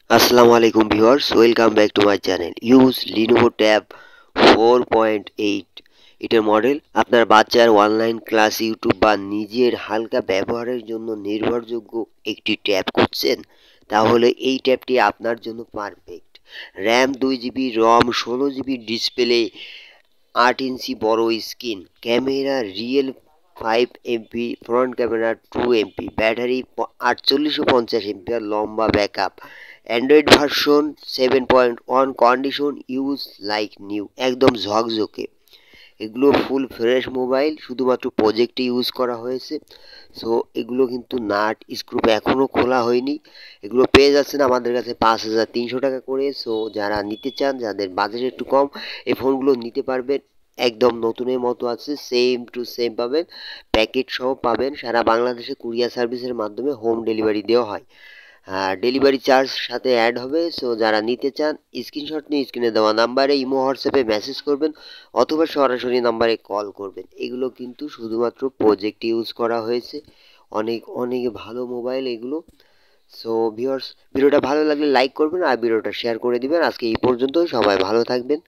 আসসালামু আলাইকুম viewers, welcome back to my channel. Use Lenovo tab 4.8। এটার মডেল আপনার বাচ্চার অনলাইন ক্লাস, ইউটিউব বা নিজের হালকা ব্যবহারের জন্য নির্ভরযোগ্য একটি ট্যাব খুঁজছেন, তাহলে এই ট্যাবটি আপনার জন্য perfect. RAM 2 GB, ROM 16 GB, display 8 inch বড় screen, camera rear 5 MP, front camera 2 MP, battery 4850 ampere, লম্বা backup. Android version 7.1, condition use like new, একদম ঝকঝকে। এগুলো ফুল ফ্রেশ মোবাইল, শুধুমাত্র প্রজেক্টে ইউজ করা হয়েছে। সো এগুলো কিন্তু নাট স্ক্রু এখনও খোলা হয়নি। এগুলো পেয়ে যাচ্ছেন আমাদের কাছে 5300 টাকা করে। সো যারা নিতে চান, যাদের বাজেট একটু কম, এই ফোনগুলো নিতে পারবেন। একদম নতুনের মতো আছে, সেম টু সেম পাবেন, প্যাকেট সহ পাবেন। সারা বাংলাদেশে কুরিয়ার সার্ভিসের মাধ্যমে হোম ডেলিভারি দেওয়া হয়। আর ডেলিভারি চার্জ সাথে অ্যাড হবে। সো যারা নিতে চান, স্ক্রিনশট নিয়ে স্ক্রিনে দেওয়া নাম্বারে ইমো হোয়াটসঅ্যাপে মেসেজ করবেন অথবা সরাসরি নাম্বারে কল করবেন। এগুলো কিন্তু শুধুমাত্র প্রজেক্ট ইউজ করা হয়েছে। অনেক অনেক ভালো মোবাইল এগুলো। সো ভিউয়ার্স, ভিডিওটা ভালো লাগলে লাইক করবেন আর ভিডিওটা শেয়ার করে দিবেন। আজকে এই পর্যন্ত, সবাই ভালো থাকবেন।